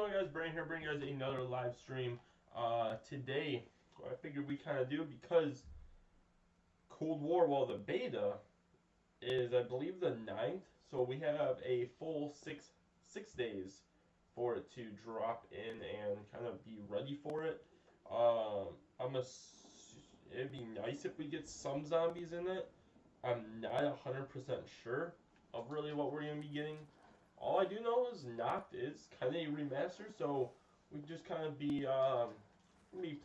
going, guys? Brian here, bringing you guys another live stream. Today, what I figured we kind of do because Cold War, well, the beta is, I believe, the 9th, so we have a full six days for it to drop in and kind of be ready for it. I'm a, it'd be nice if we get some zombies in it. I'm not 100% sure of really what we're gonna be getting. All I do know is Noct is kind of a remaster, so we just kind of be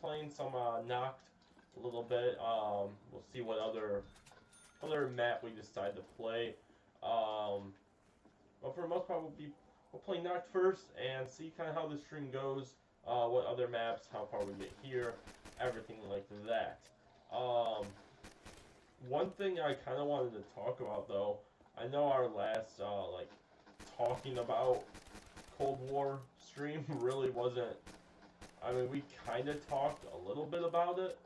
playing some Noct a little bit. We'll see what other map we decide to play. But for the most part, we'll play Noct first and see kind of how the stream goes. What other maps, how far we get here, everything like that. One thing I kind of wanted to talk about though, I know our last like talking about Cold War stream really wasn't. I mean, we kind of talked a little bit about it,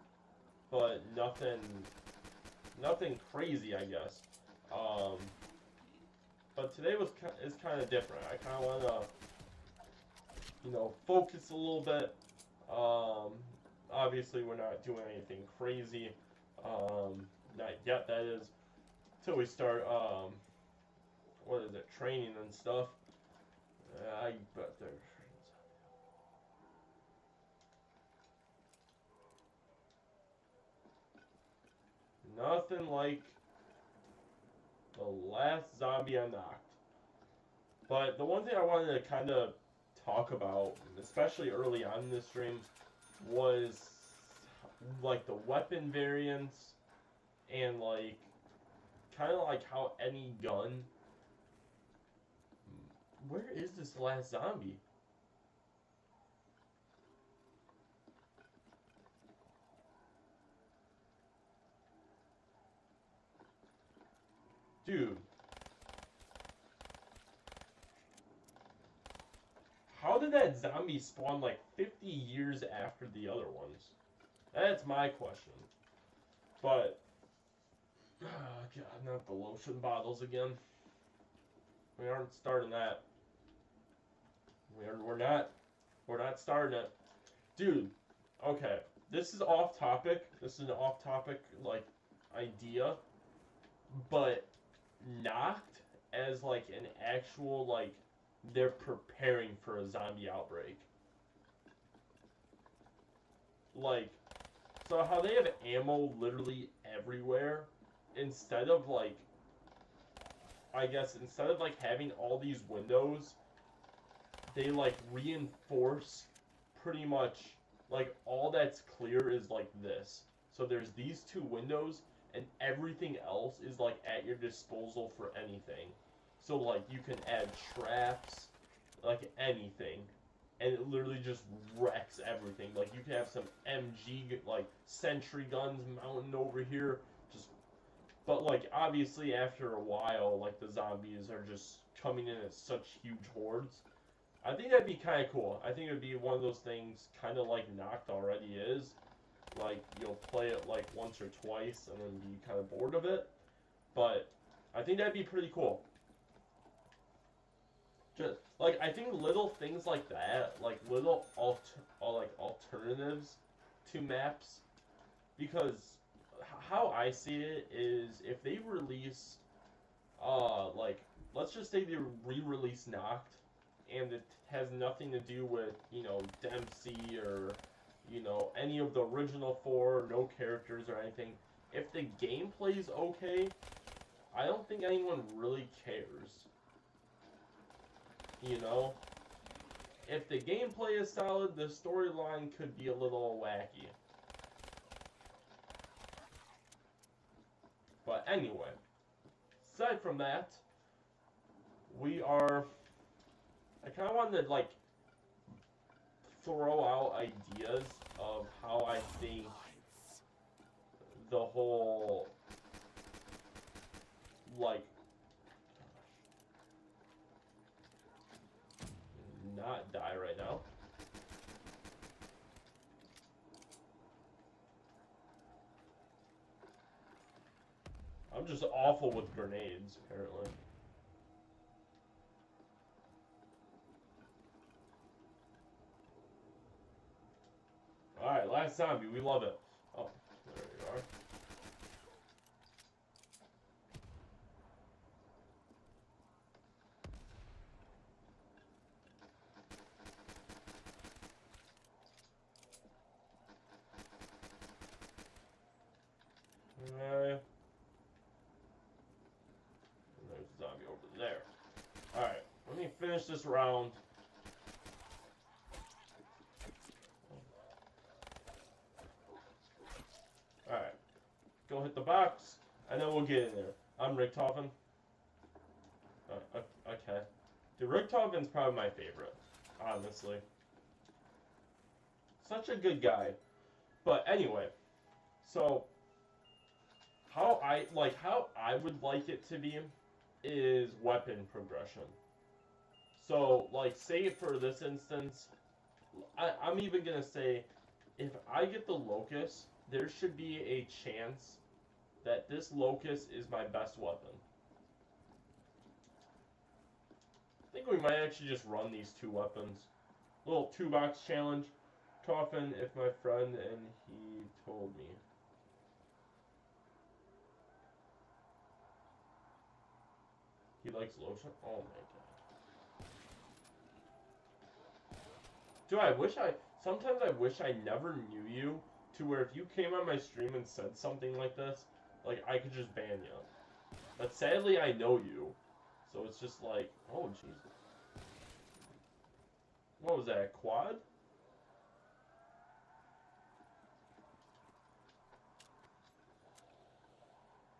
but nothing crazy, I guess. But today is kind of different. I kind of want to, focus a little bit. Obviously, we're not doing anything crazy. Not yet, that is, till we start. What is it? Training and stuff. I bet there's nothing like the last zombie I knocked. But the one thing I wanted to kind of talk about, especially early on in this stream, was like the weapon variants and like kind of like how any gun. Where is this last zombie? Dude. How did that zombie spawn like 50 years after the other ones? That's my question. But, oh God, not the lotion bottles again. We aren't starting that. We're not starting it. Dude, okay. This is off topic. This is an off topic, like, idea. But Noct as, like, an actual, like, they're preparing for a zombie outbreak. Like, so how they have ammo literally everywhere, instead of, like, I guess, instead of, like, having all these windows, they like reinforce pretty much like all that's clear is like this. So there's these two windows and everything else is like at your disposal for anything. So like you can add traps, like anything, and it literally just wrecks everything. Like you can have some MG like sentry guns mounting over here, just but like obviously after a while like the zombies are just coming in as such huge hordes. I think that'd be kind of cool. I think it would be one of those things, kind of like Noct already is. Like, you'll play it like once or twice and then be kind of bored of it. But I think that'd be pretty cool. Just, like, I think little things like that, like little alternatives to maps. Because how I see it is if they release, like, let's just say they re-release Noct, and it has nothing to do with, Dempsey or, any of the original four, no characters or anything. If the gameplay's okay, I don't think anyone really cares. If the gameplay is solid, the storyline could be a little wacky. But anyway, aside from that, I kind of wanted to, like, throw out ideas of how I think the whole, like, not die right now. I'm just awful with grenades, apparently. fast zombie. We love it. Oh, there you are. There's a zombie over there. Alright, let me finish this round. Alright, go hit the box, and then we'll get in there. I'm Richtofen. Okay. Dude, Richtofen's probably my favorite, honestly. Such a good guy. But anyway, so how I would like it to be is weapon progression. So, like, say for this instance, I'm even gonna say, if I get the Locust, there should be a chance that this Locust is my best weapon. I think we might actually just run these two weapons. Little 2-box challenge. Coffin, if my friend, and he told me. He likes lotion? Oh my god. Dude, sometimes I wish I never knew you, to where if you came on my stream and said something like this, like, I could just ban you. But sadly, I know you. So it's just like, oh jeez. What was that, a quad?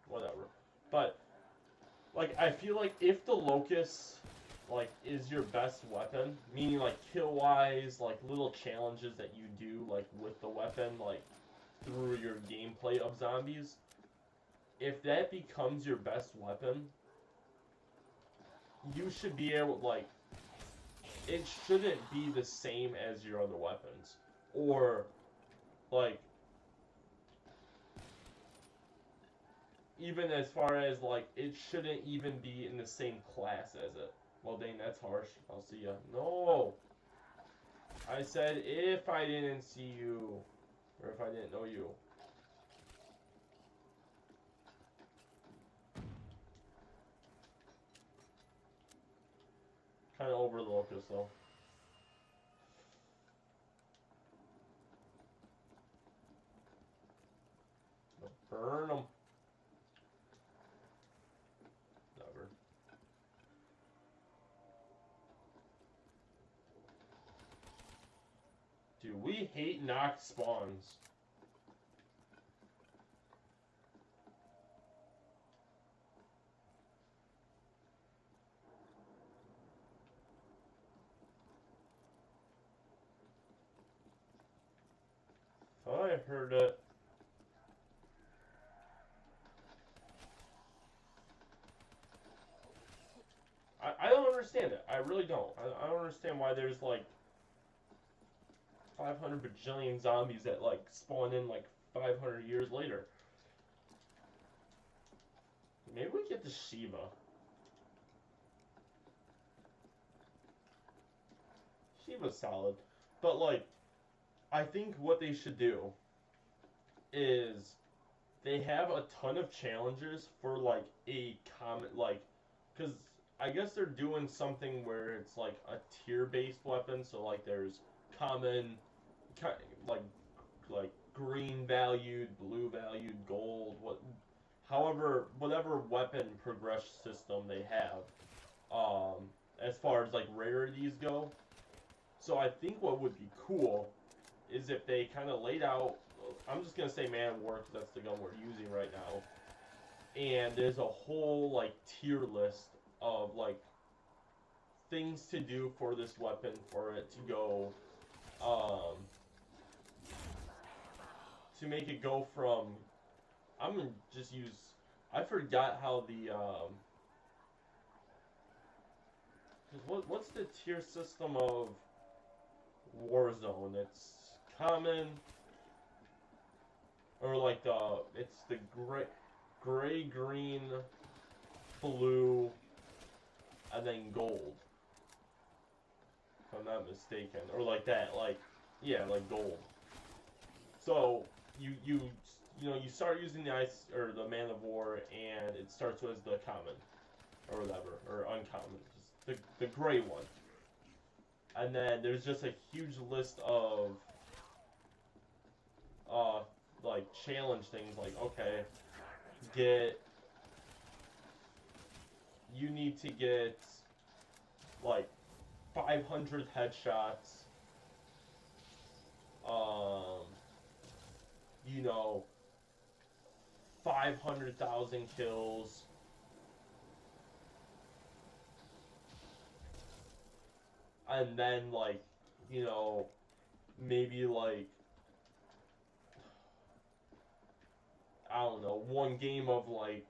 Whatever. But, like, I feel like if the Locust, like, is your best weapon, meaning, like, kill-wise, like, little challenges that you do, like, with the weapon, like, through your gameplay of zombies, if that becomes your best weapon, you should be able, like, it shouldn't be the same as your other weapons. Or, like, even as far as, like, it shouldn't even be in the same class as it. Well, dang, that's harsh. I'll see ya. No! I said if I didn't see you. Or if I didn't know you. Kinda over the Locust, though. Burn them. Never. Dude, we hate knocked spawns. Thought I heard it. I don't understand it. I really don't. I don't understand why there's like 500 bajillion zombies that like spawn in like 500 years later. Maybe we get the Shiva. Shiva's solid. But like, I think what they should do is they have a ton of challenges for like a common, like, because I guess they're doing something where it's like a tier-based weapon. So like there's common, like green valued, blue valued, gold, whatever weapon progress system they have, as far as like rarities go. So I think what would be cool is if they kind of laid out. I'm just gonna say Man of War because that's the gun we're using right now. And there's a whole like tier list of like things to do for this weapon for it to go, to make it go from. I'm gonna just use. I forgot how the what's the tier system of Warzone? It's common. Or like it's the gray, green, blue, and then gold. If I'm not mistaken. Or like that, like, yeah, like gold. So you start using the ice or the Man of War, and it starts with the common or whatever or uncommon, just the gray one. And then there's just a huge list of uh like challenge things like okay, get you need to get like 500 headshots, um, you know, 500,000 kills, and then like, you know, maybe like I don't know, one game of like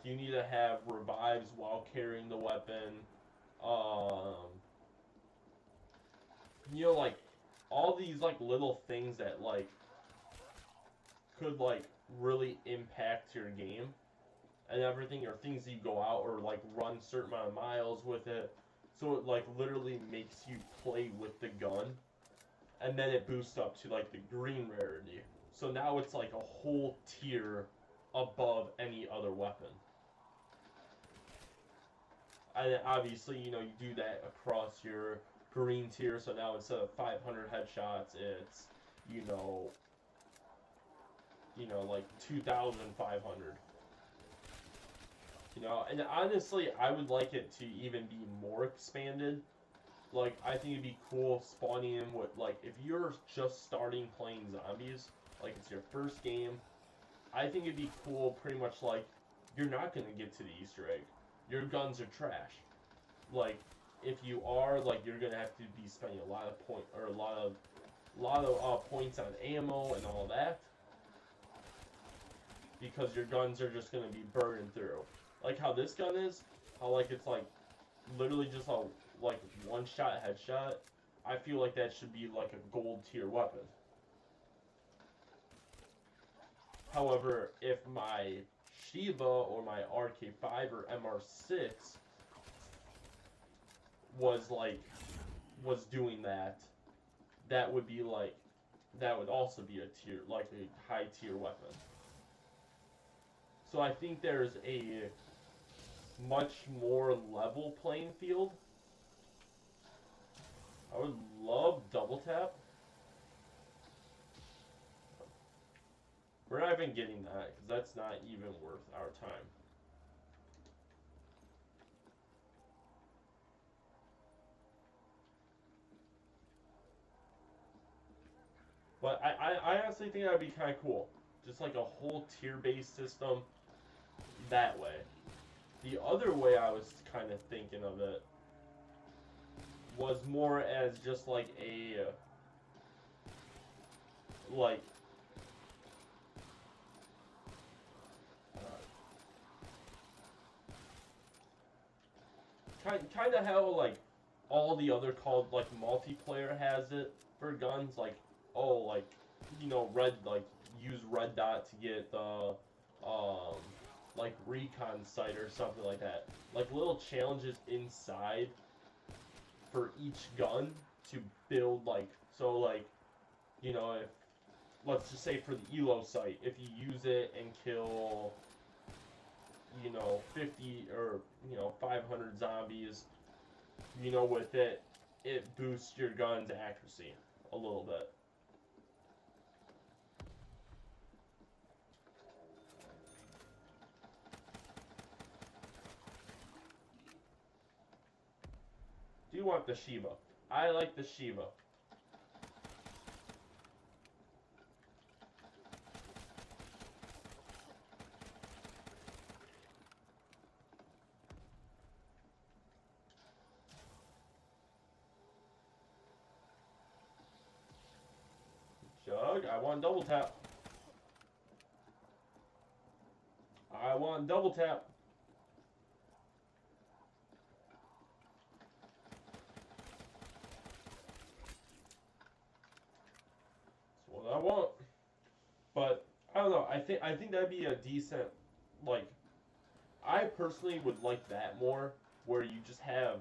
you need to have revives while carrying the weapon. Um, like all these like little things that like could like really impact your game and everything, or things you go out or like run certain amount of miles with it. So it like literally makes you play with the gun, and then it boosts up to like the green rarity. So now it's like a whole tier above any other weapon. And obviously, you do that across your green tier. So now instead of 500 headshots, it's you know, like 2,500. And honestly, I would like it to even be more expanded. Like, I think it'd be cool spawning in with, like, if you're just starting playing zombies, like it's your first game, I think it'd be cool pretty much like, you're not going to get to the Easter egg. Your guns are trash. Like, if you are, like, you're going to have to be spending a lot of points on ammo and all that. Because your guns are just going to be burned through. Like how this gun is, how like it's like literally just a like one shot headshot. I feel like that should be like a gold tier weapon. However, if my Shiva or my RK5 or MR6 was doing that, that would be like that would also be a tier like a high tier weapon. So I think there's a much more level playing field. I would love double tap. We're not even getting that because that's not even worth our time. But I honestly think that would be kind of cool. Just like a whole tier-based system that way. The other way I was kind of thinking of it was more as just like a like kind of how like all the other called like multiplayer has it for guns, like like red, like use red dot to get the like recon site or something like that, like little challenges inside for each gun to build, like so like if let's just say for the elo site, if you use it and kill 50 or 500 zombies, with it, it boosts your gun's accuracy a little bit. Do you want the Shiva? I like the Shiva. Jug, I want double tap. I want double tap. That's what I want. But I don't know. I think that'd be a decent, like, I personally would like that more, where you just have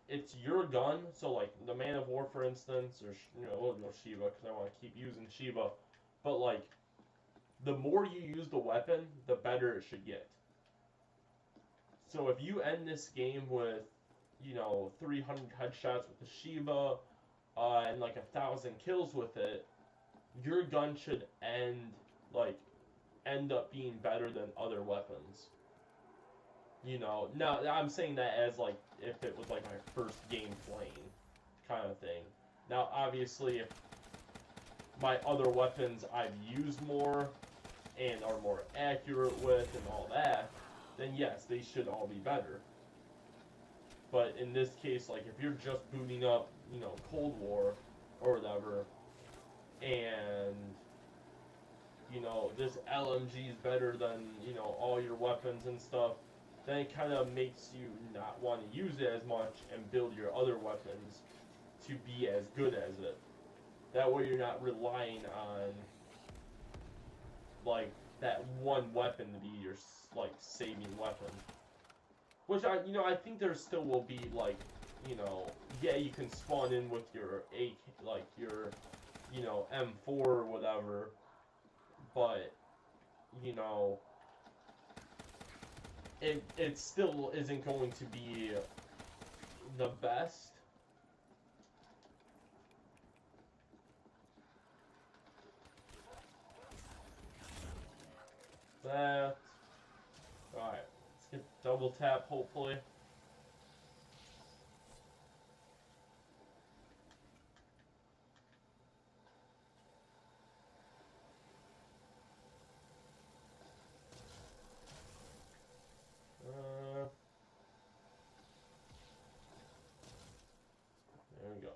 it's your gun. So like the Man of War, for instance, or we'll go Shiva because I want to keep using Shiva. But like the more you use the weapon, the better it should get. So if you end this game with 300 headshots with the Shiva and like 1,000 kills with it, your gun should end up being better than other weapons. Now I'm saying that as like if it was like my first game playing kind of thing. Now obviously if my other weapons I've used more and are more accurate with and all that, then yes, they should all be better. But in this case, like if you're just booting up, Cold War or whatever, and this LMG is better than all your weapons and stuff, then it kind of makes you not want to use it as much and build your other weapons to be as good as it. That way you're not relying on like that one weapon to be your like saving weapon. Which I think there still will be like, yeah, you can spawn in with your your M4 or whatever, but it still isn't going to be the best. That. Alright, let's get double tap, hopefully. There we go.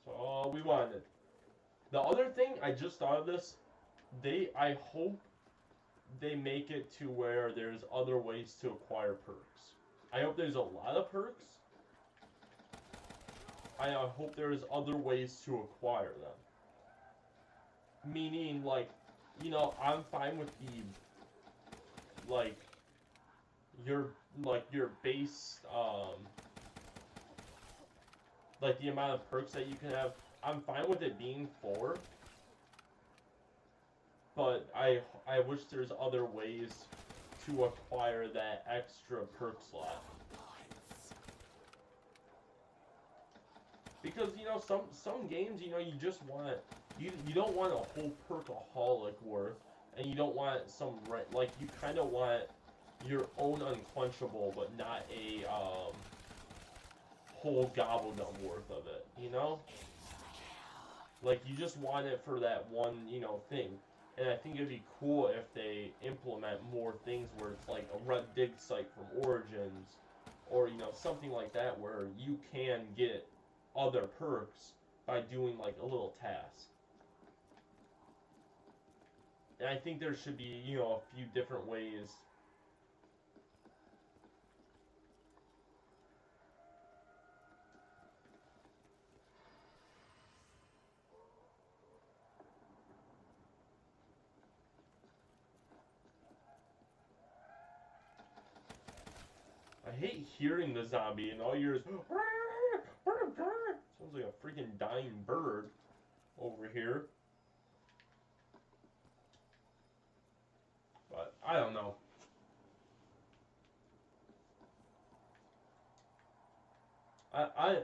So all we wanted. The other thing, I just thought of this. I hope they make it to where there's other ways to acquire perks. I hope there's a lot of perks. I hope there's other ways to acquire them. Meaning, like, I'm fine with your base, like the amount of perks that you can have. I'm fine with it being 4. But I wish there's other ways to acquire that extra perk slot. Because some games you just want you don't want a whole perkaholic worth, and you don't want you kind of want your own unquenchable, but not a whole gobbledom worth of it. Like you just want it for that one thing. And I think it'd be cool if they implement more things where it's like a red dig site from Origins, or something like that, where you can get other perks by doing like a little task. And I think there should be a few different ways. I hate hearing the zombie and all yours. Sounds like a freaking dying bird over here. But I don't know. I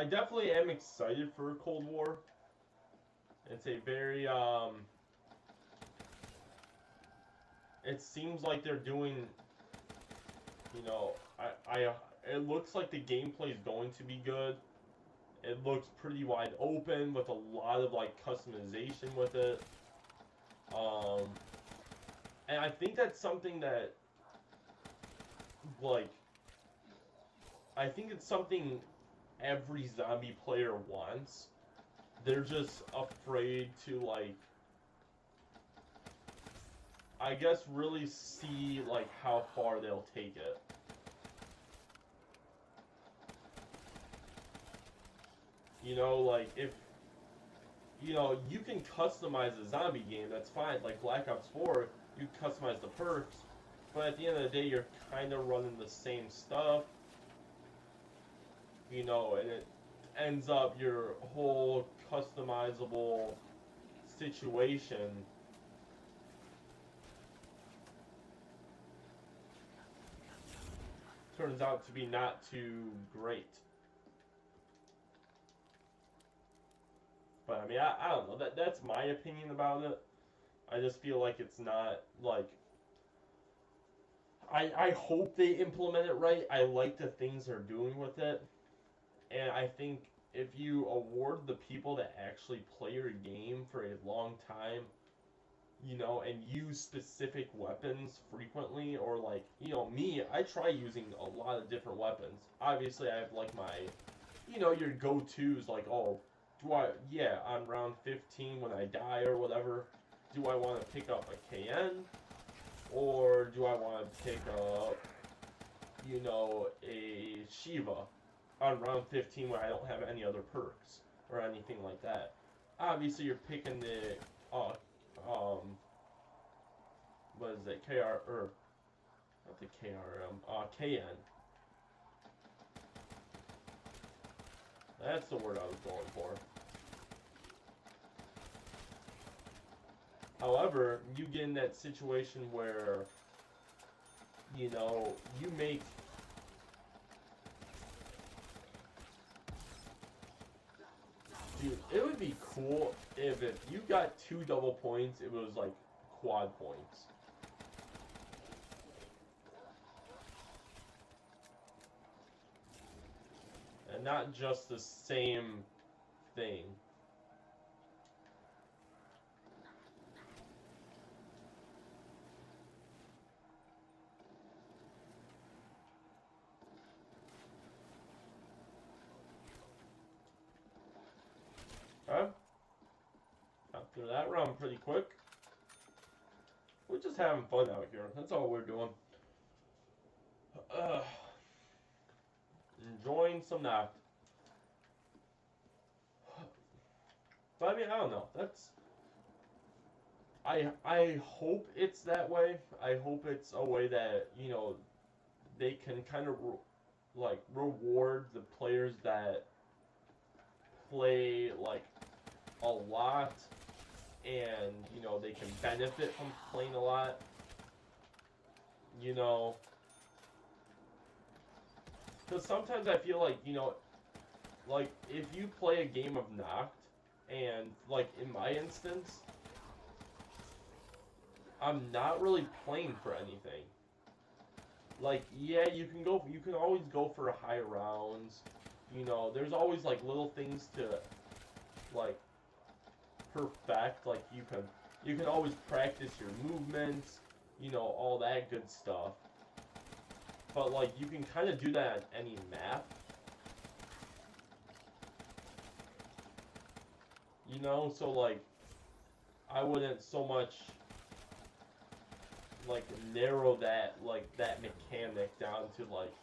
definitely am excited for Cold War. It's a very it seems like they're doing, it looks like the gameplay is going to be good. It looks pretty wide open with a lot of like customization with it. And I think that's something that I think it's something every zombie player wants. They're just afraid to I guess really see how far they'll take it. If you can customize a zombie game, that's fine. Like Black Ops 4, you customize the perks, But at the end of the day, you're kind of running the same stuff, you know, and it ends up your whole customizable situation turns out to be not too great. But I mean, I don't know. That's my opinion about it. I just feel like it's not like I hope they implement it right. I like the things they're doing with it, and I think if you award the people that actually play your game for a long time, you know, and use specific weapons frequently, or like, you know, me, I try using a lot of different weapons. Obviously, I have like my, you know, your go-tos, like, oh, yeah, on round 15 when I die or whatever, do I want to pick up a KN, or do I want to pick up, you know, a Shiva on round 15 when I don't have any other perks or anything like that? Obviously, you're picking the, what is it, KR, or, not the KRM, KN. That's the word I was going for. However, you get in that situation where, you know, you make dude, it would be cool if you got 2 double points, it was like quad points. And not just the same thing. Okay. Got through that round pretty quick. We're just having fun out here. That's all we're doing. Enjoying some Nacht. But I mean, I don't know. That's I hope it's that way. I hope it's a way that, you know, they can kind of like reward the players that play like a lot, and you know they can benefit from playing a lot. You know, because sometimes I feel like, you know, like if you play a game of Nacht, and like in my instance, I'm not really playing for anything. Like, yeah, you can always go for high rounds. You know, there's always like little things to like perfect. Like you can always practice your movements, you know, all that good stuff. But like you can kind of do that on any map. You know, so like I wouldn't so much like narrow that mechanic down to like,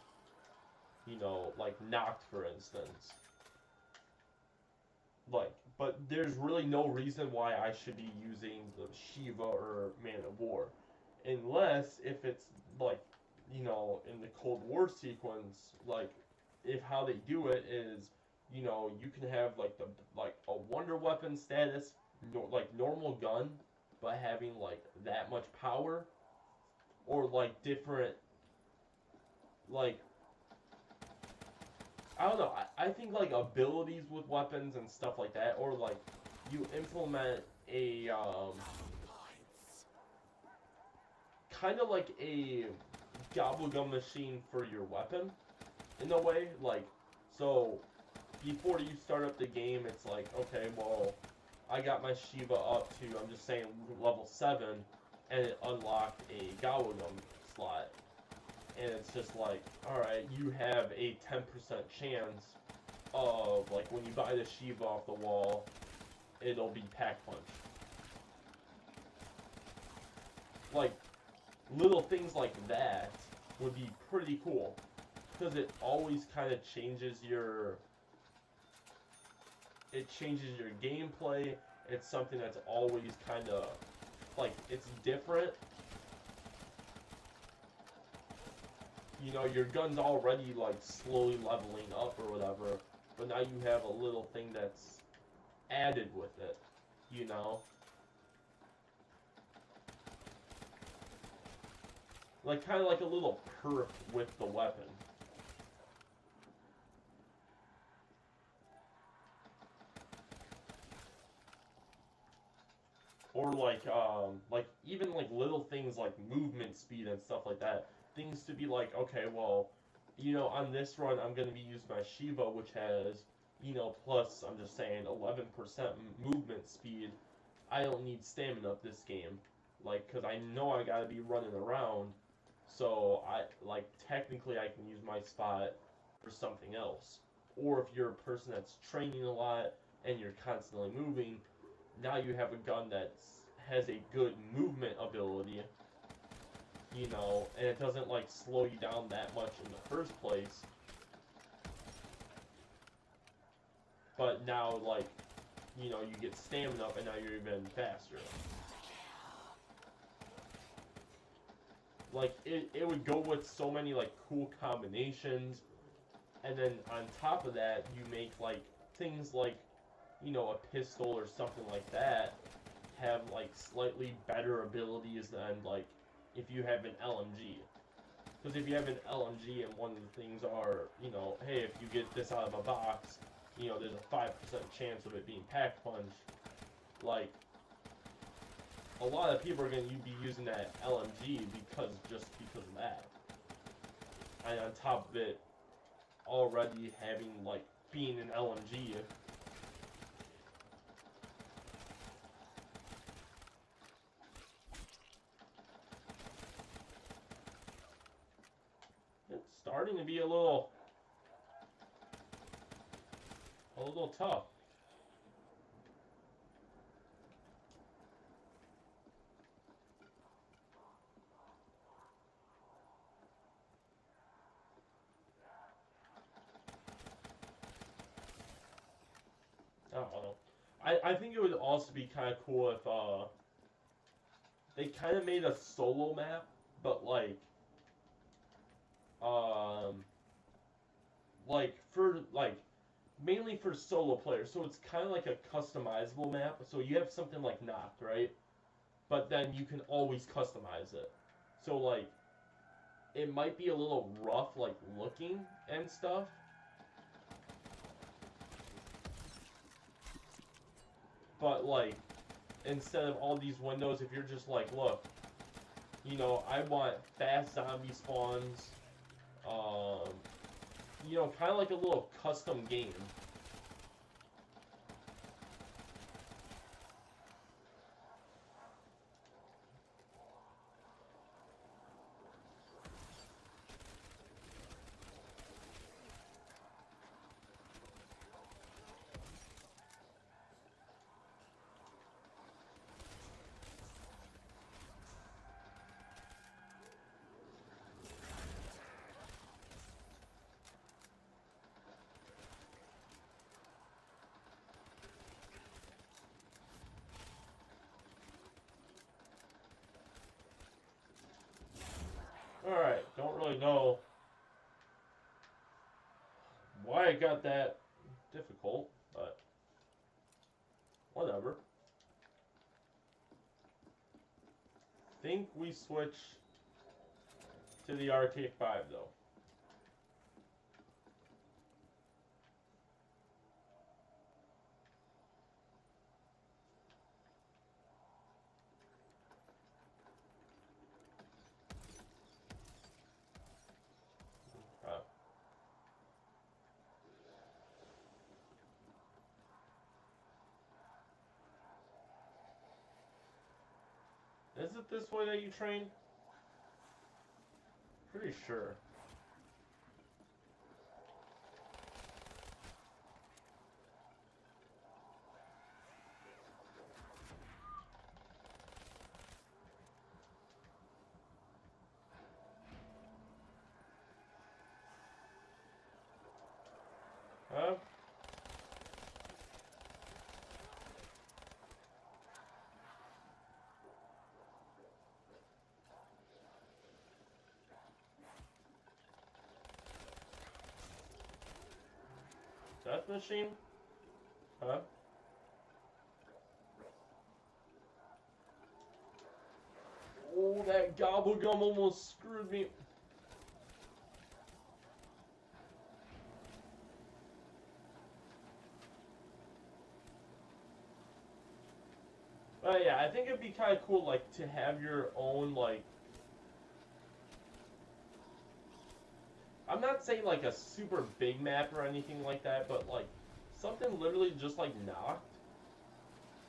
you know, like Noct, for instance. Like, but there's really no reason why I should be using the Shiva or Man of War, unless if it's like, you know, in the Cold War sequence, like if how they do it is, you know, you can have like like a wonder weapon status, like normal gun, but having like that much power, or like different, like I don't know. I think like abilities with weapons and stuff like that, or like you implement a kind of like a gobblegum machine for your weapon in a way. Like, so before you start up the game, it's like, okay, well, I got my Shiva up to, I'm just saying, level 7, and it unlocked a gobblegum slot. And it's just like, alright, you have a 10% chance of, like, when you buy the Shiva off the wall, it'll be Pack Punch. Like, little things like that would be pretty cool. Because it always kind of changes your... It changes your gameplay. It's something that's always kind of... Like, it's different. you know, your gun's already like slowly leveling up or whatever, but now you have a little thing that's added with it, you know? Like, kind of like a little perk with the weapon. Or like even like little things like movement speed and stuff like that. Things to be like, okay, well, you know, on this run I'm gonna be using my Shiva, which has, you know, plus I'm just saying 11% movement speed. I don't need stamina up this game, like, cause I know I gotta be running around. So I like technically I can use my spot for something else. Or if you're a person that's training a lot and you're constantly moving, now you have a gun that has a good movement ability, you know, and it doesn't like slow you down that much in the first place. But now, like, you know, you get stamina up and now you're even faster. Like, it would go with so many, like, cool combinations. And then on top of that, you make, like, things like, you know, a pistol or something like that have, like, slightly better abilities than, like, if you have an LMG. Because if you have an LMG and one of the things are, you know, hey, if you get this out of a box, you know, there's a 5% chance of it being pack-punched. Like, a lot of people are going to be using that LMG just because of that. And on top of it, already having, like, being an LMG, it's starting to be a little tough. I don't know. I think it would also be kind of cool if they kind of made a solo map, but um for like mainly for solo players. So it's kind of like a customizable map. So you have something like Noct, right? But then you can always customize it. So like it might be a little rough, like looking and stuff. But like instead of all these windows, if you're just like, look, you know, I want fast zombie spawns, um, you know, kind of like a little custom game. Alright, don't really know why it got that difficult, but whatever. Think we switch to the RTX 5 though. Uh, is it this way that you train? Pretty sure. Huh? death machine? Huh? Oh, that gobblegum almost screwed me. But yeah, I think it'd be kind of cool, like, to have your own, like... I'm not saying, like, a super big map or anything like that, but, like, something literally just, like, Noct.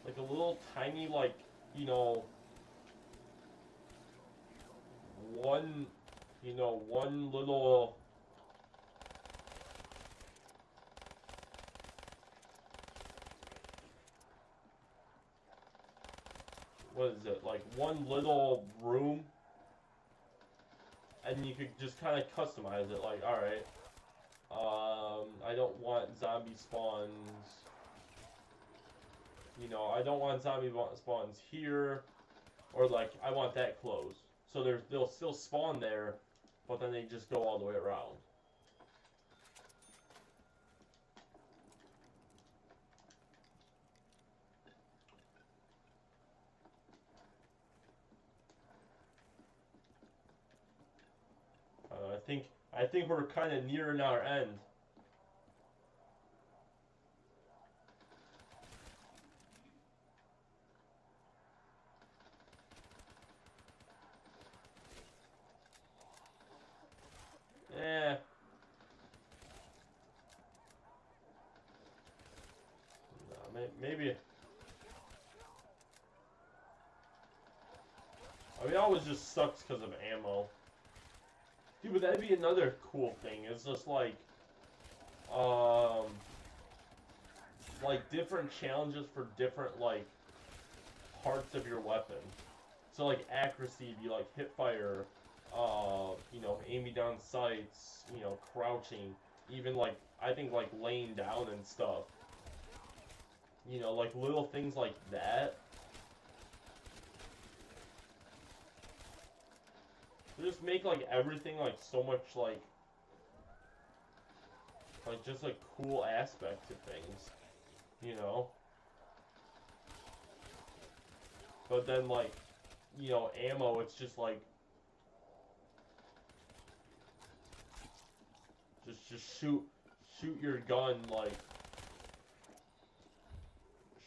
Like, a little tiny, like, you know... One little... What is it? Like, one little room, and you could just kind of customize it. Like, alright, I don't want zombie spawns. You know, I don't want zombie spawns here, or like, I want that closed. So they'll still spawn there, but then they just go all the way around. I think we're kind of nearing our end. Eh. No, maybe. I mean, it always just sucks because of ammo. Dude, but that'd be another cool thing. It's just like different challenges for different like parts of your weapon. So like accuracy, be like hip fire, you know, aiming down sights, you know, crouching, even like I think like laying down and stuff. You know, like little things like that. Just make like everything like so much like just a cool aspect to things, you know. But then like, you know, ammo, it's just like just shoot your gun, like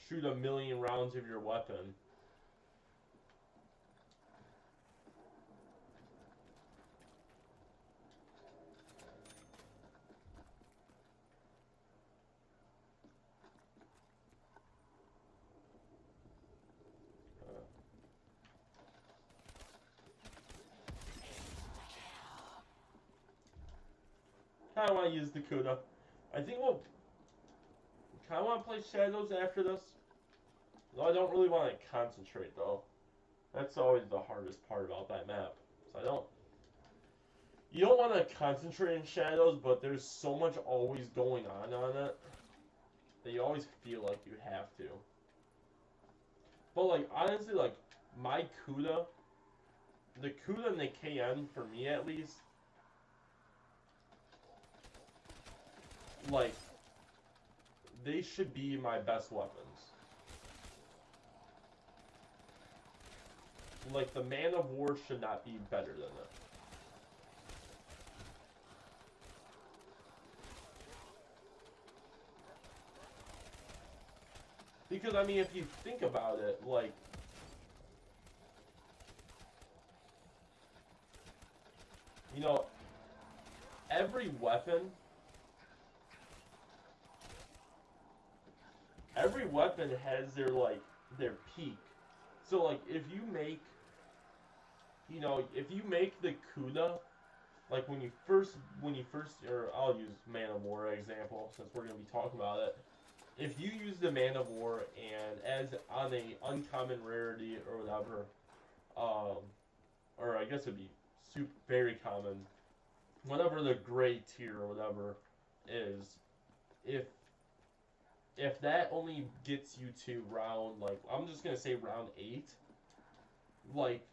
shoot 1,000,000 rounds of your weapon. Kinda wanna use the Kuda. I think we'll kinda wanna play Shadows after this. No, I don't really wanna concentrate though. That's always the hardest part about that map. So I don't You don't want to concentrate in Shadows, but there's so much always going on it that you always feel like you have to. But like honestly, like my Kuda, the Kuda and the KN for me at least, like they should be my best weapons. Like the Man of War should not be better than it. Because, I mean, if you think about it, like... You know, every weapon... Every weapon has their, like, their peak. So, like, if you make... You know, if you make the Kuda, like, when you first... Or I'll use Man of War example, since we're going to be talking about it. If you use the Man of War and as on a uncommon rarity or whatever, or I guess it'd be very common, whatever the gray tier or whatever is, if that only gets you to round, like, I'm just gonna say round 8, like,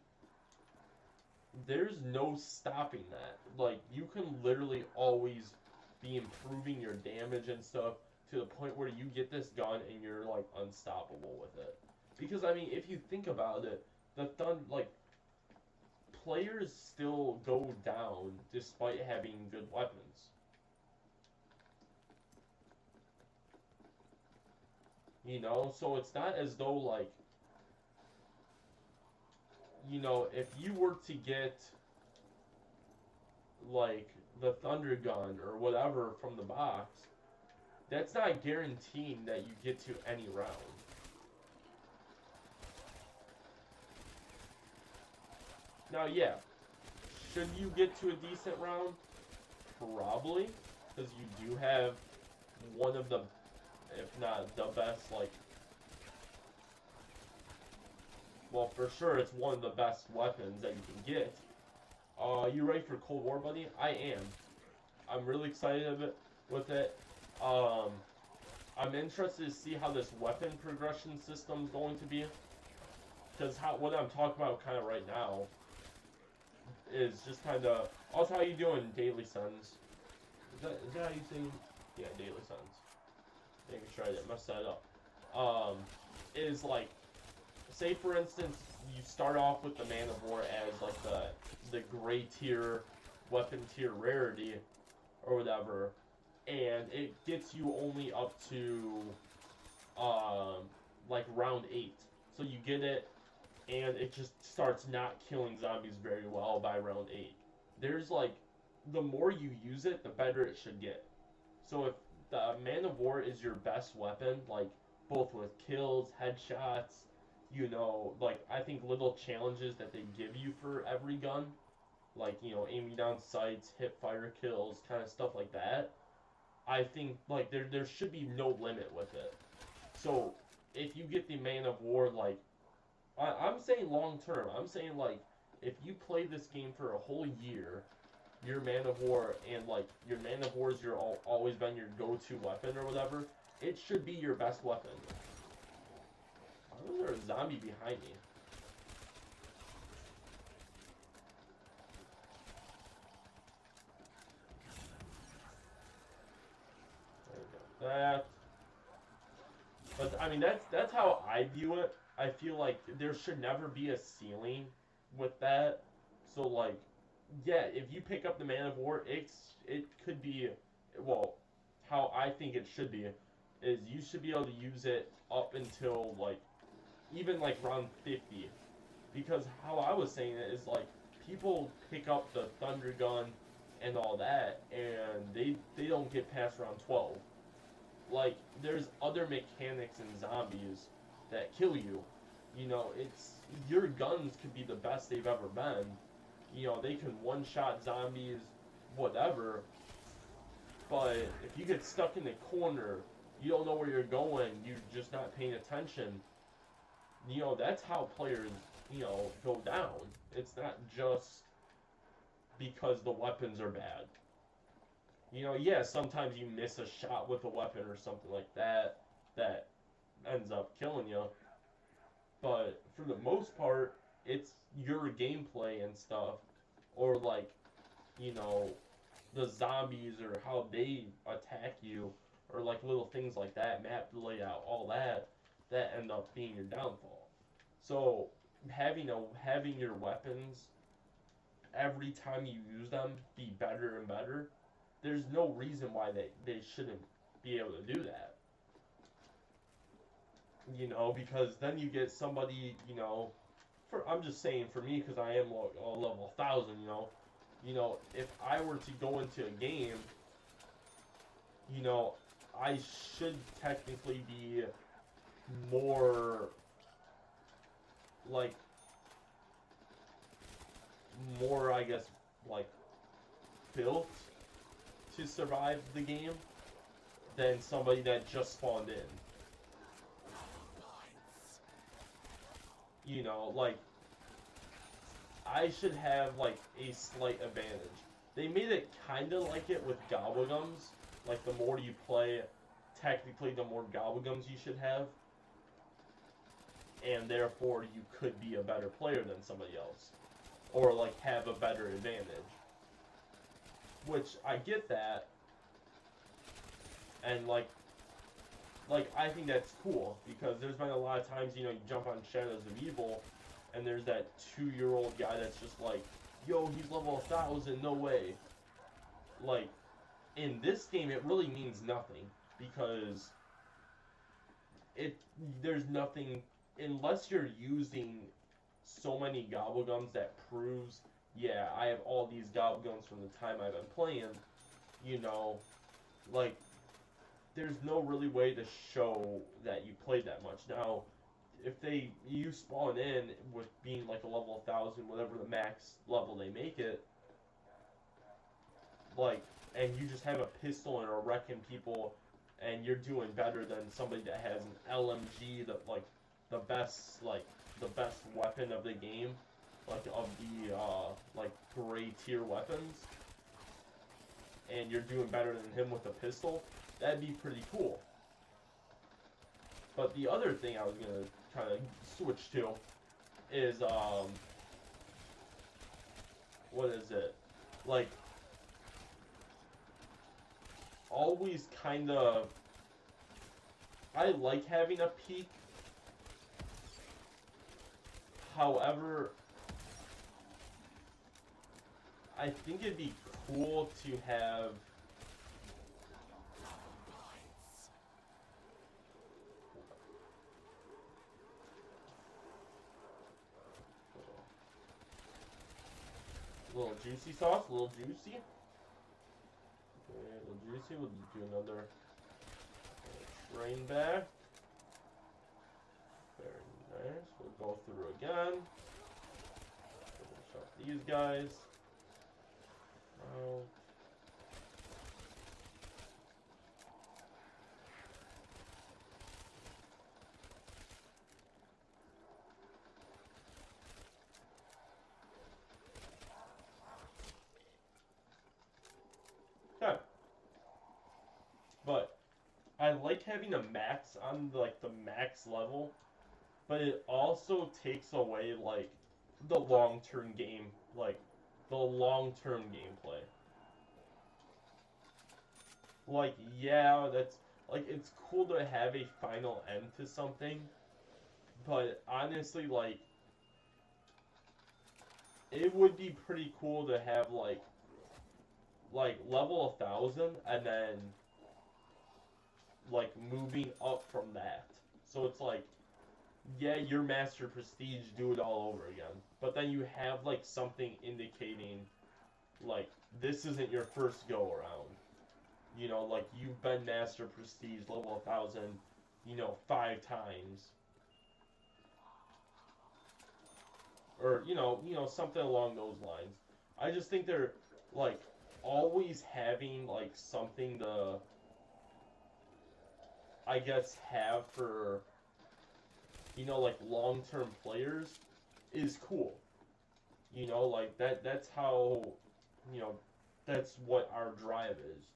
there's no stopping that. Like, you can literally always be improving your damage and stuff, to the point where you get this gun and you're like unstoppable with it. Because I mean, if you think about it, players still go down despite having good weapons. You know, so it's not as though like, you know, if you were to get like the Thunder Gun or whatever from the box, that's not guaranteeing that you get to any round. Now, yeah, should you get to a decent round? Probably, because you do have one of the, if not the best, like, well, for sure, it's one of the best weapons that you can get. You ready for Cold War, buddy? I am. I'm really excited with it. I'm interested to see how this weapon progression system is going to be. Because what I'm talking about kind of right now is just kind of... Also, how you doing, Daily Suns? Is that how you say... Yeah, Daily Suns. Making sure I didn't mess that up. Is like... Say, for instance, you start off with the Man of War as, like, the gray tier, weapon tier rarity, or whatever, and it gets you only up to, like, round 8. So you get it, and it just starts not killing zombies very well by round 8. There's, like, the more you use it, the better it should get. So if the Man of War is your best weapon, like, both with kills, headshots, you know, like, I think little challenges that they give you for every gun, like, you know, aiming down sights, hip fire kills, kind of stuff like that, I think, like, there should be no limit with it. So, if you get the Man of War, like, I'm saying long term, I'm saying, like, if you play this game for a whole year, your Man of War, and, like, your Man of War is always been your go-to weapon or whatever, it should be your best weapon. Why was there a zombie behind me? There we go. That. But I mean, that's how I view it. I feel like there should never be a ceiling with that. So like, yeah, if you pick up the Man of War, it could be, well, how I think it should be, is you should be able to use it up until like even like round 50, because how I was saying it is like people pick up the Thunder Gun and all that, and they don't get past round 12. Like there's other mechanics in zombies that kill you. You know, it's your guns could be the best they've ever been. You know, they can one-shot zombies, whatever. But if you get stuck in the corner, you don't know where you're going, you're just not paying attention. You know, that's how players, you know, go down. It's not just because the weapons are bad. You know, yeah, sometimes you miss a shot with a weapon or something like that that ends up killing you. But for the most part, it's your gameplay and stuff, or like, you know, the zombies or how they attack you, or like little things like that, map layout, all that end up being your downfall. So having your weapons every time you use them be better and better, there's no reason why they shouldn't be able to do that. You know, because then you get somebody, you know, I'm just saying for me, because I am a level 1000, you know, if I were to go into a game, you know, I should technically be more, like, I guess, like, built to survive the game than somebody that just spawned in. You know, like, I should have, like, a slight advantage. They made it kind of like it with Gobblegums. Like, the more you play, technically, the more Gobblegums you should have. And therefore, you could be a better player than somebody else. Or, like, have a better advantage. Which, I get that. And, like, like, I think that's cool, because there's been a lot of times, you know, you jump on Shadows of Evil, and there's that 2-year-old guy that's just like, yo, he's level 1,000, no way. Like, in this game, it really means nothing, because there's nothing, unless you're using so many Gobblegums that proves, yeah, I have all these Gobblegums from the time I've been playing, you know, like, there's no really way to show that you played that much. Now, if you spawn in with being like a level 1,000, whatever the max level they make it, like, and you just have a pistol and are wrecking people, and you're doing better than somebody that has an LMG, the best weapon of the game, like of the like gray tier weapons, and you're doing better than him with a pistol, that'd be pretty cool. But the other thing I was gonna kind of switch to is what is it? Like, always kind of, I like having a peak. However, I think it'd be cool to have a little juicy sauce, a little juicy. Okay, a little juicy. We'll do another train back. Very nice. We'll go through again. Finish up these guys. Okay. But I like having a max on like the max level, but it also takes away like the long-term game, like the long-term gameplay. Like, yeah, that's like, it's cool to have a final end to something, but honestly, like, it would be pretty cool to have like level 1,000 and then like moving up from that. So it's like, yeah, you're Master Prestige, do it all over again. But then you have like something indicating like this isn't your first go around. You know, like you've been Master Prestige level 1,000, you know, 5 times. Or, something along those lines. I just think they're like always having like something to, I guess, have for, like long-term players is cool. Like that's how, you know, that's what our drive is.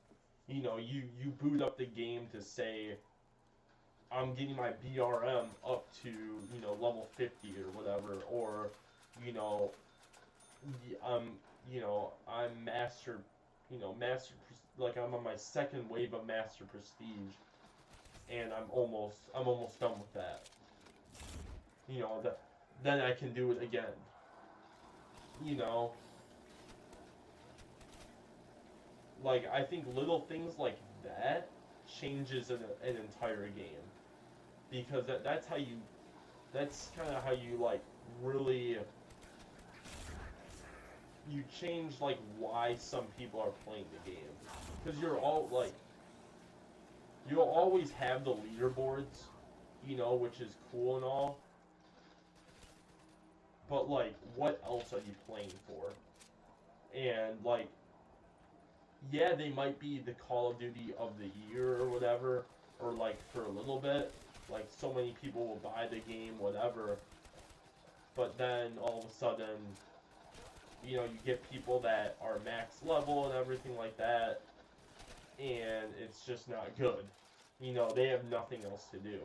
You boot up the game to say, I'm getting my BRM up to, level 50 or whatever, or, you know, I'm master, like I'm on my second wave of Master Prestige, and I'm almost done with that. Then I can do it again. Like, I think little things like that changes an entire game, because that's kind of how you like really, you change like why some people are playing the game, because you'll always have the leaderboards, which is cool and all, but like, what else are you playing for? And like, yeah, they might be the Call of Duty of the year or whatever, or like for a little bit, like so many people will buy the game, whatever, but then all of a sudden, you get people that are max level and everything like that, and it's just not good. They have nothing else to do.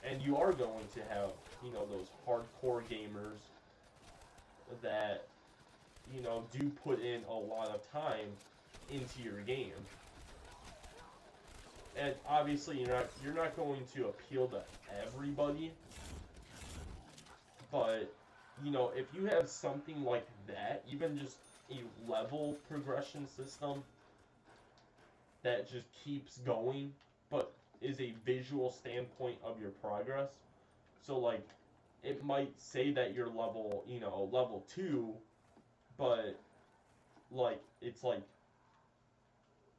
And you are going to have, those hardcore gamers that, do put in a lot of time into your game. and obviously you're not going to appeal to everybody, but you know, if you have something like that, even just a level progression system that just keeps going, but is a visual standpoint of your progress. So like, it might say that you're level, you know, level 2, but like it's like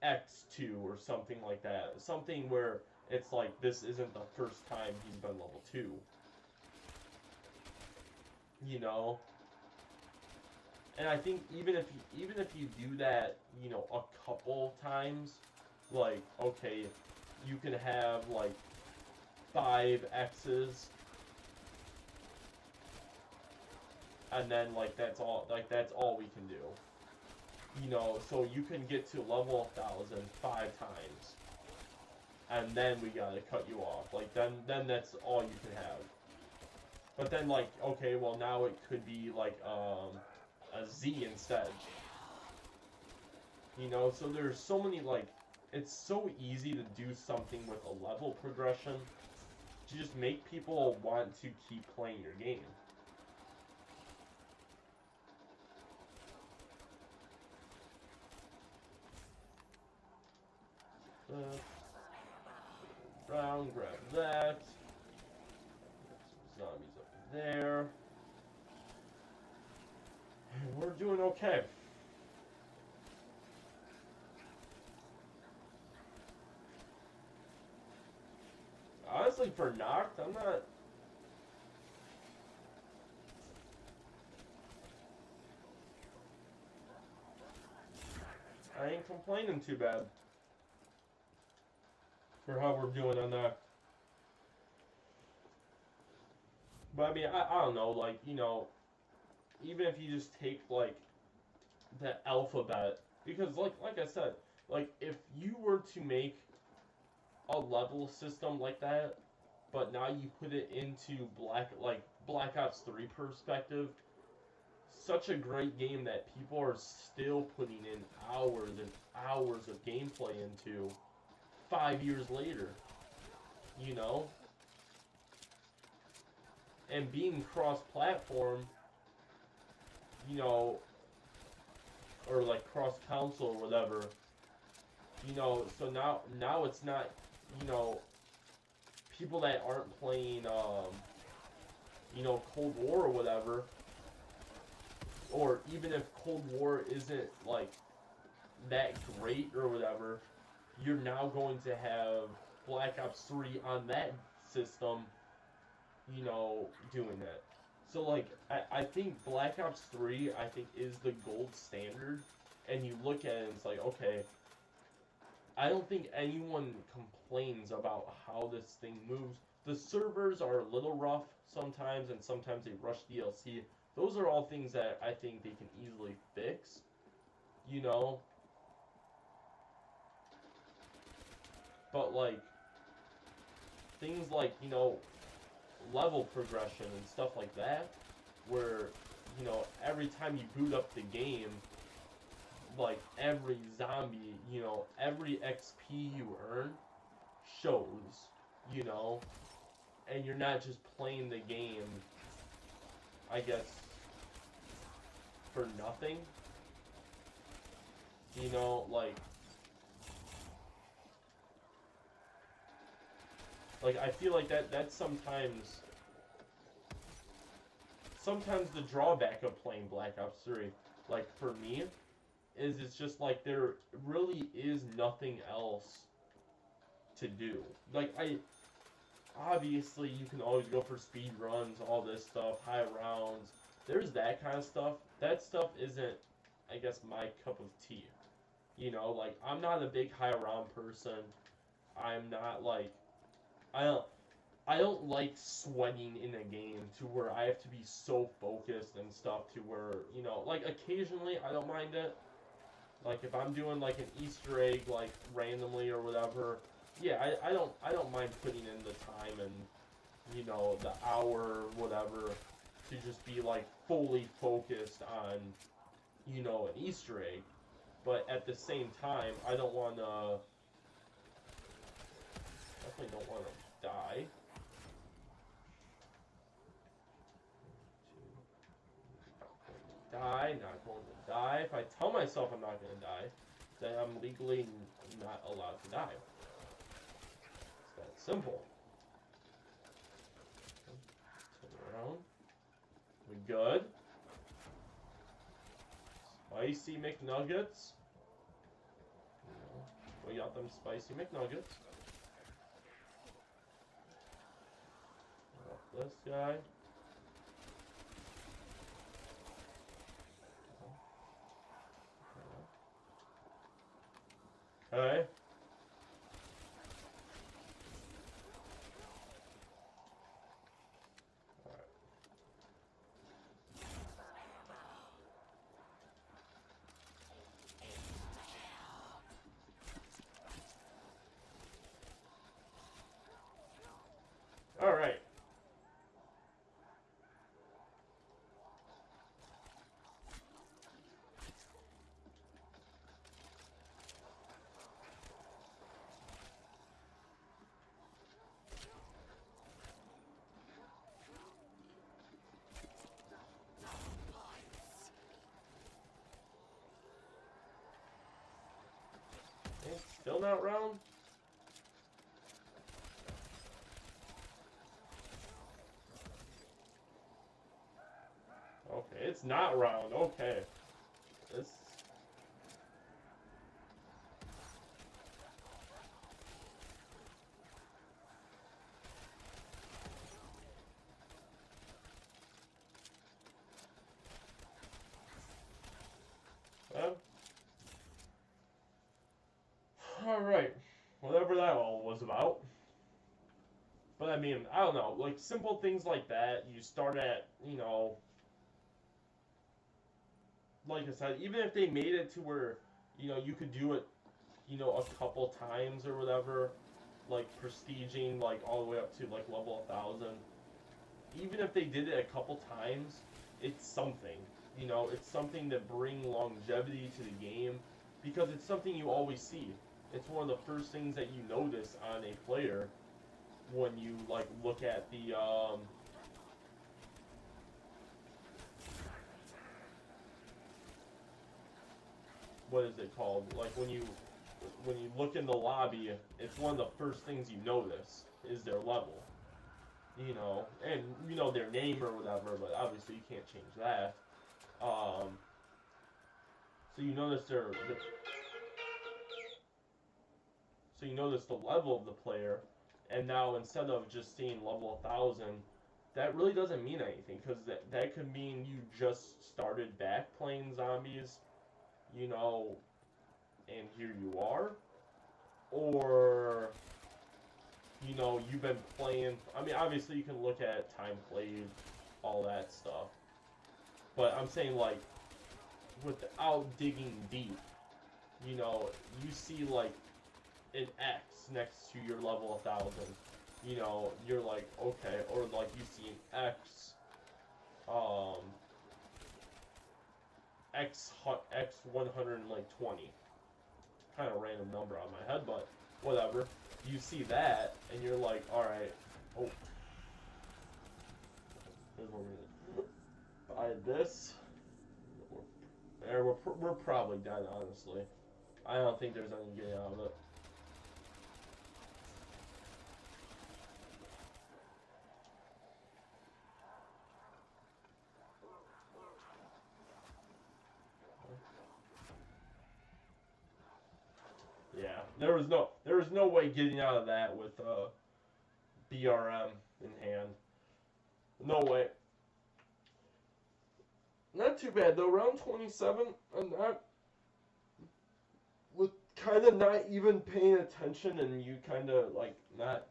X2 or something like that. Something where it's like this isn't the first time he's been level 2. You know? And I think even if you do that, you know, a couple times, like, okay, you can have like 5 X's, and then like that's all we can do. You know, so you can get to level 1,000 5 times, and then we gotta cut you off. Like then that's all you can have. But then like, okay, well now it could be like a Z instead. You know, so there's so many like, it's so easy to do something with a level progression to just make people want to keep playing your game. Brown, grab that. Some zombies up there. And we're doing okay. Honestly, for Noct, I'm not... I ain't complaining too bad for how we're doing on that. But I mean, I don't know, like, you know, even if you just take, like, the alphabet, because, like I said, like, if you were to make a level system like that, but now you put it into Black Ops 3 perspective, such a great game that people are still putting in hours and hours of gameplay into 5 years later, you know? And being cross-platform, you know, or like cross-console or whatever, you know, so now it's not, you know, people that aren't playing, you know, Cold War or whatever, or even if Cold War isn't, like, that great or whatever, you're now going to have Black Ops 3 on that system, you know, doing that. So, like, I think Black Ops 3, I think, is the gold standard, and you look at it and it's like, okay, I don't think anyone complains about how this thing moves. The servers are a little rough sometimes, and sometimes they rush DLC. Those are all things that I think they can easily fix, you know? But, like, things like, you know, level progression and stuff like that, where, you know, every time you boot up the game, like, every zombie, you know, every XP you earn shows, you know? And you're not just playing the game, I guess, for nothing. You know, like I feel like that's sometimes the drawback of playing Black Ops 3. Like, for me, is it's just like there really is nothing else to do. Like, obviously you can always go for speed runs, all this stuff, high rounds. There's that kind of stuff. That stuff isn't, I guess, my cup of tea. You know, like, I'm not a big high round person. I'm not like, I don't like sweating in a game to where I have to be so focused and stuff to where, you know, like, occasionally I don't mind it. Like, if I'm doing like an Easter egg, like, randomly or whatever, yeah, I don't mind putting in the time and, you know, the hour, whatever, to just be like fully focused on, you know, an Easter egg. But at the same time, I don't want to, Definitely don't want to die. Not going to die. If I tell myself I'm not going to die, then I'm legally not allowed to die. It's that simple. Turn around. We good? Spicy McNuggets. We got them spicy McNuggets. This guy. Okay. Alright. Still not round? Okay, it's not round. Okay. This. Well. Alright. Whatever that all was about. But I mean, I don't know. Like, simple things like that, you start at, you know. Like I said, even if they made it to where, you know, you could do it, you know, a couple times or whatever, like prestiging like all the way up to like level 1000. Even if they did it a couple times, it's something. You know, it's something to bring longevity to the game because it's something you always see. It's one of the first things that you notice on a player when you like look at the what is it called? Like when you look in the lobby, it's one of the first things you notice is their level. You know, and you know their name or whatever, but obviously you can't change that. So you notice so you notice the level of the player, and now instead of just seeing level 1000, that really doesn't mean anything because that could mean you just started back playing zombies, you know, and here you are, or you know you've been playing. I mean, obviously you can look at time played, all that stuff, but I'm saying like without digging deep, you know, you see like an X next to your level 1000. You know, you're like, okay, or like you see an X, um, X 120. Kind of random number on my head, but whatever. You see that, and you're like, all right, oh, here's what we're gonna buy this. We're probably dead, honestly. I don't think there's anything getting out of it. Yeah, there was no way getting out of that with BRM in hand. No way. Not too bad though. Round 27, and not with kind of not even paying attention, and you kind of like not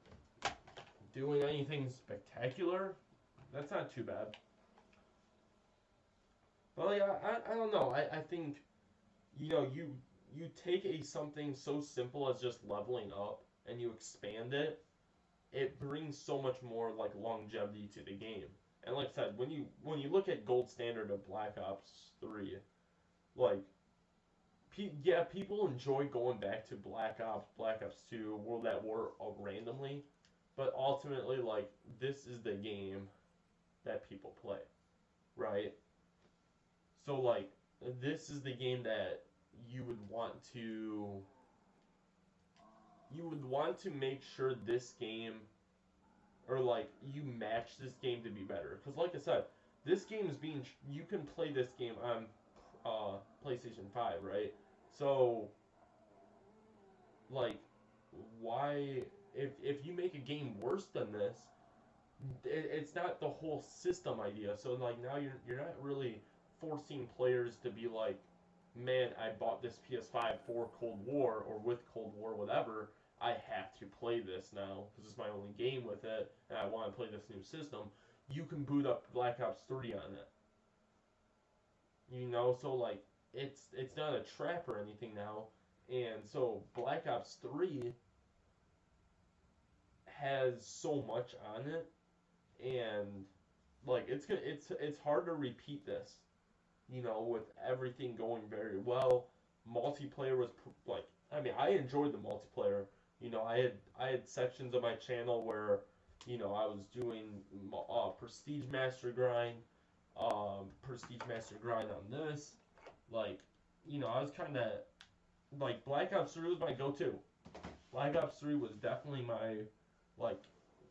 doing anything spectacular. That's not too bad. But like, I don't know. I think you know you take a something so simple as just leveling up and you expand it. It brings so much more like longevity to the game. And like I said, when you look at gold standard of Black Ops 3, like yeah, people enjoy going back to Black Ops, Black Ops 2, World at War randomly, but ultimately, like, this is the game that people play, right? So, like, this is the game that you would want to you would want to make sure this game, or like you match this game to be better, because like I said, this game is being you can play this game on PlayStation 5, right? So like, why, if you make a game worse than this, it's not the whole system idea. So like, now you're not really forcing players to be like, man, I bought this PS5 for Cold War or with Cold War, whatever. I have to play this now because it's my only game with it, and I want to play this new system. You can boot up Black Ops 3 on it. You know, so like, it's not a trap or anything now, and so Black Ops 3 has so much on it, and like, it's hard to repeat this, with everything going very well. Multiplayer was like, I mean, I enjoyed the multiplayer. I had sections of my channel where, I was doing Prestige Master grind on this. Like, I was kind of like, Black Ops 3 was my go-to. Black Ops 3 was definitely my, like,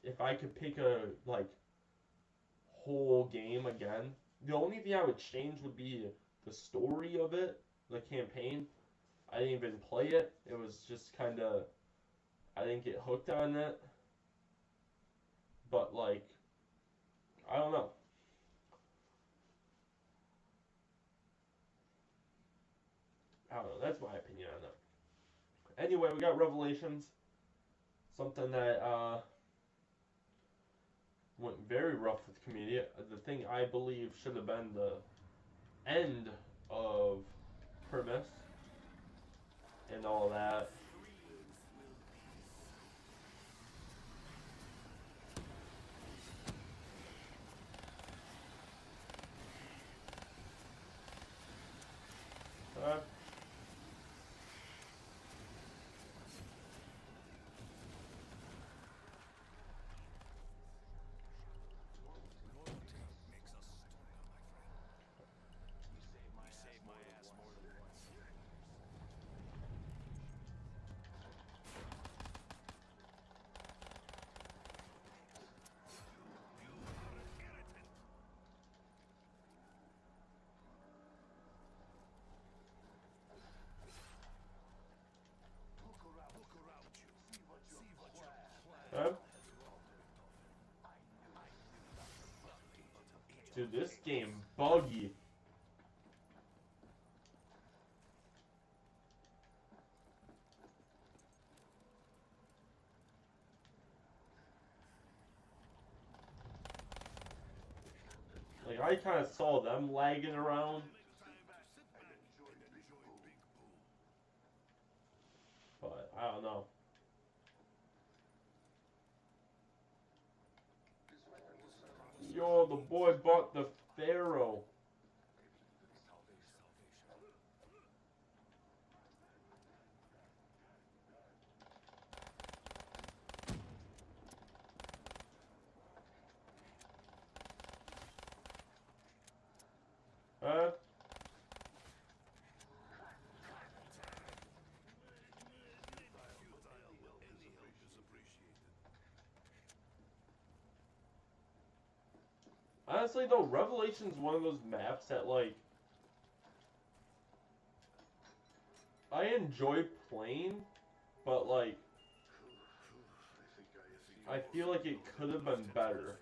if I could pick a like whole game again. The only thing I would change would be the story of it, the campaign. I didn't even play it. It was just kind of, I didn't get hooked on it. But like, I don't know. I don't know. That's my opinion on it. Anyway, we got Revelations, something that went very rough with community. The thing I believe should have been the end of Premise and all that. Uh, uh, Dude, this game buggy. Like, I kind of saw them lagging around, but I don't know. Yo, the boy bought the Pharaoh. Huh? Honestly, though, Revelation's one of those maps that, like, I enjoy playing, but, like, I feel like it could have been better.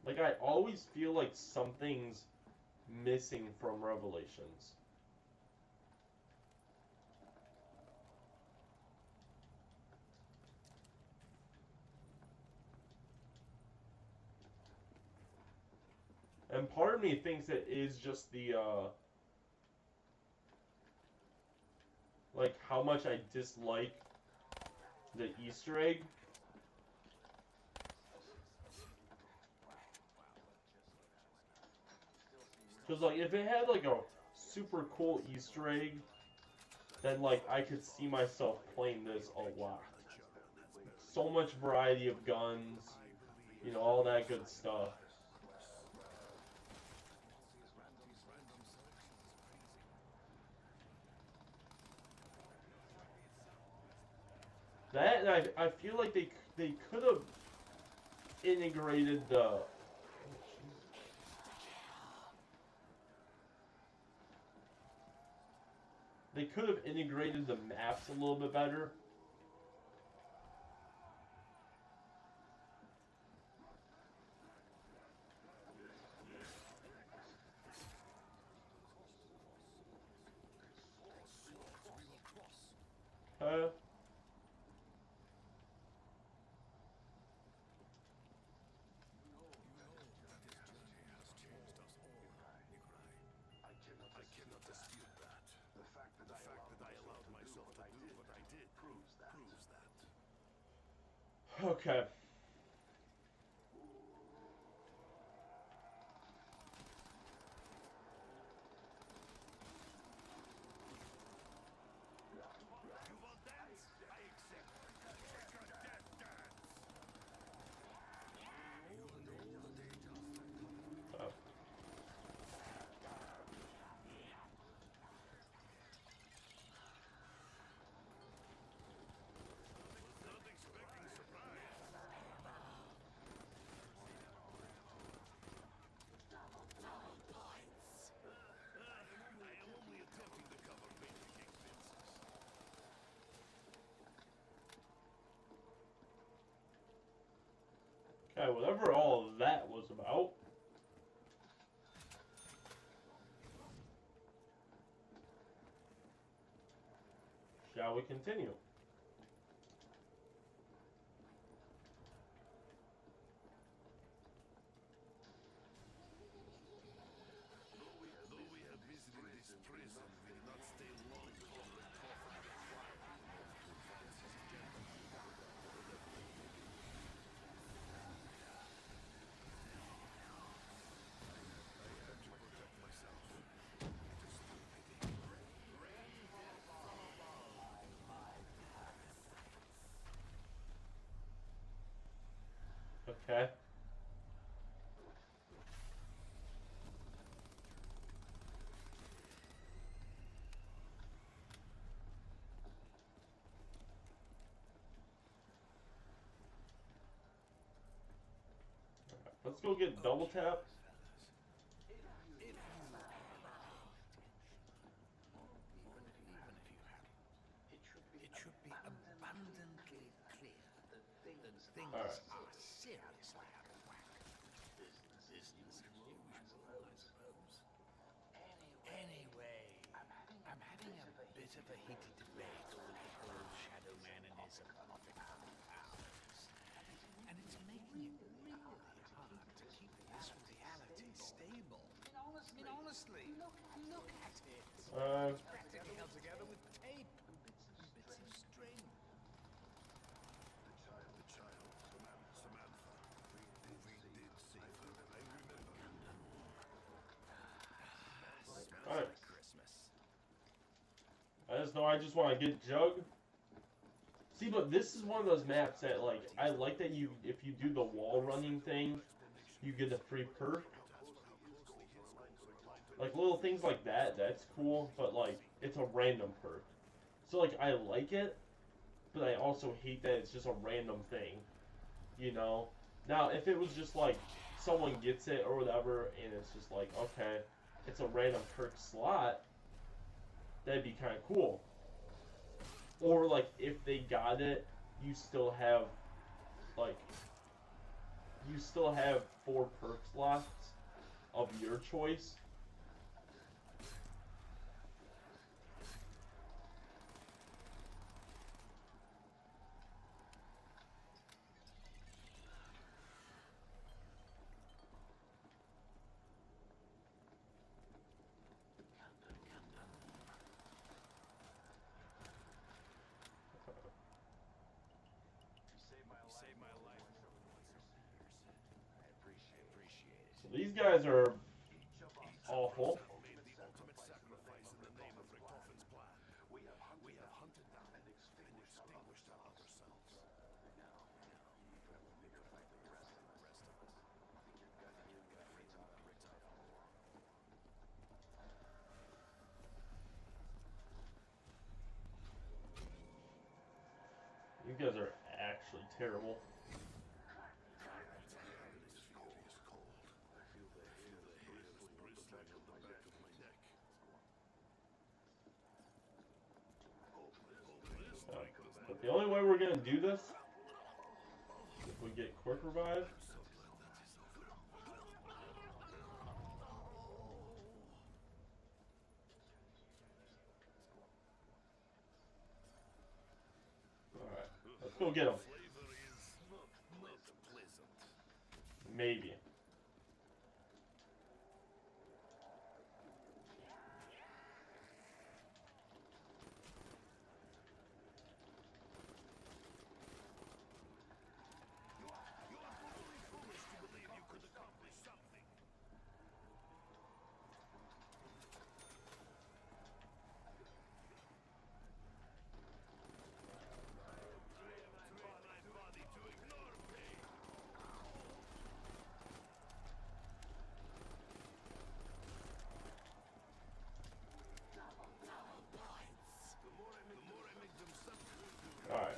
Like, I always feel like something's missing from Revelations. And part of me thinks it is just the, like, how much I dislike the Easter egg. Because, like, if it had, like, a super cool Easter egg, then, like, I could see myself playing this a lot. So much variety of guns, you know, all that good stuff. That, and I feel like they could have integrated the... They could have integrated the maps a little bit better. Huh? Okay. Oh. Okay, whatever all of that was about. Shall we continue? Okay. Let's go get double tap. It should be abundantly clear that things All right. are seriously out of whack. Business as usual, I suppose. Anyway, I'm having a bit of a heated debate with the whole Shadow Man and his apothic powers. And it's making it really hard to keep this reality stable. I mean, honestly, look at it. It's practically held together with tape and bits of string. All right. Christmas. I just want to get Jug. See, but this is one of those maps that, like, I like that if you do the wall running thing, you get a free perk. Like, little things like that, that's cool, but, like, it's a random perk. So, like, I like it, but I also hate that it's just a random thing, you know? Now, if it was just, like, someone gets it or whatever, and it's just like, okay, it's a random perk slot, that'd be kind of cool. Or, like, if they got it, you still have, like, you still have 4 perk slots of your choice. So these guys are awful. Made the ultimate sacrifice in the name of Richthofen's plan. We have hunted down and extinguished our other selves. Now, we can fight the rest of us. You guys are actually terrible. But the only way we're gonna do this is if we get quick revive. Alright, let's go get him. Maybe. Alright.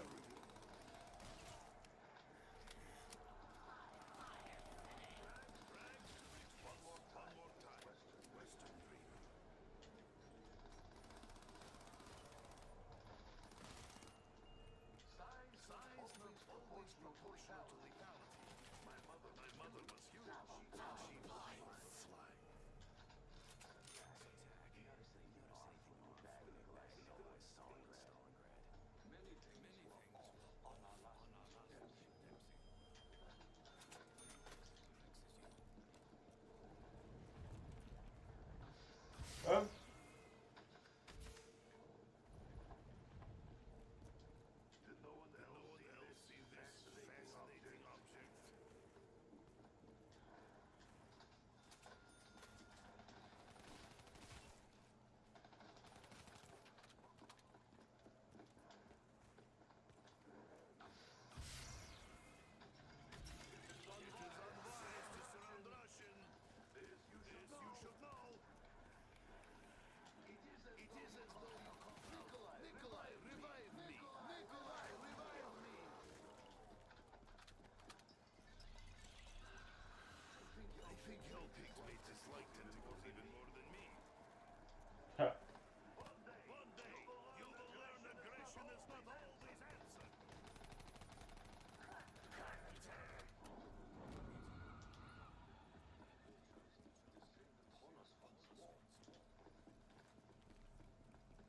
Huh.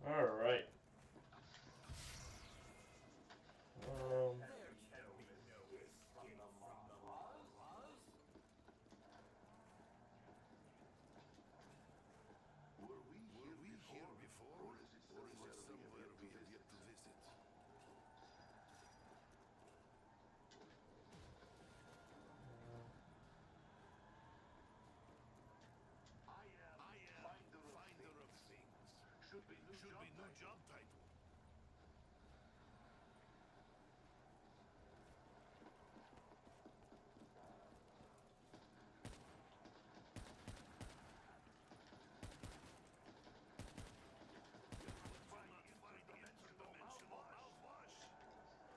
Alright.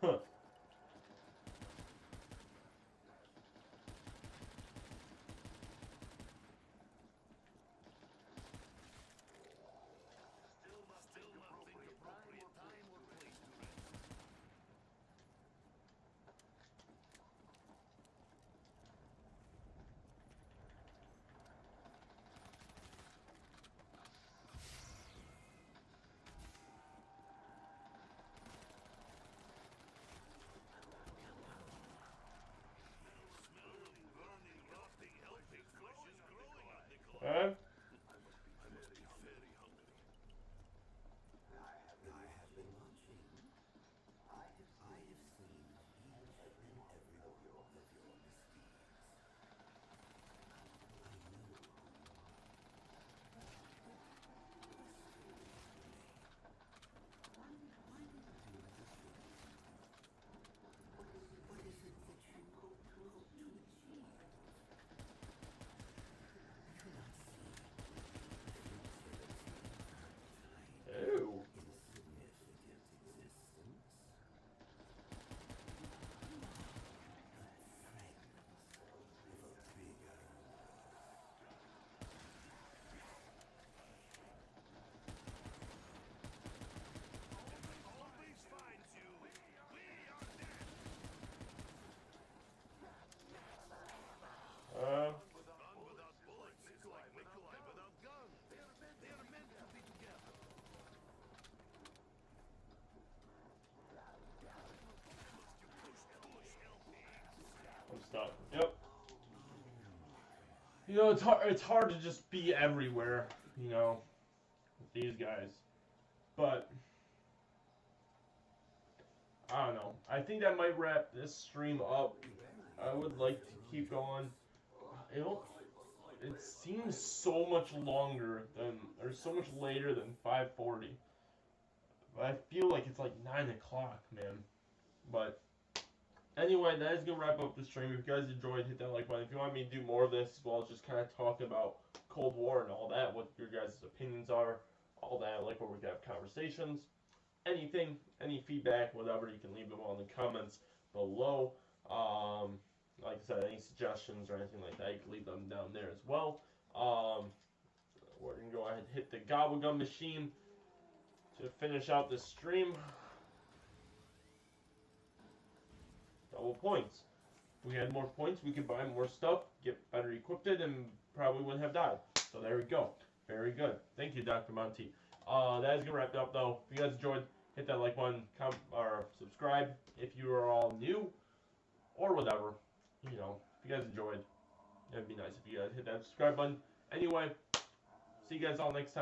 Huh. Alright. But yep. You know, it's hard to just be everywhere, you know, with these guys. But I don't know. I think that might wrap this stream up. I would like to keep going. It'll, it seems so much longer than, or so much later than 5:40. But I feel like it's like 9 o'clock, man. But anyway, that is gonna wrap up the stream. If you guys enjoyed, hit that like button. If you want me to do more of this, as well as just kind of talk about Cold War and all that, what your guys' opinions are, all that, like where we can have conversations, anything, any feedback, whatever, you can leave them all in the comments below. Like I said, any suggestions or anything like that, you can leave them down there as well. We're gonna go ahead and hit the Gobblegum machine to finish out this stream. Double points. If we had more points, we could buy more stuff, get better equipped, and probably wouldn't have died. So there we go. Very good. Thank you, Dr. Monty. That is gonna wrap it up though. If you guys enjoyed, hit that like button, or subscribe if you are all new, or whatever. You know, if you guys enjoyed, it'd be nice if you guys hit that subscribe button. Anyway, see you guys all next time.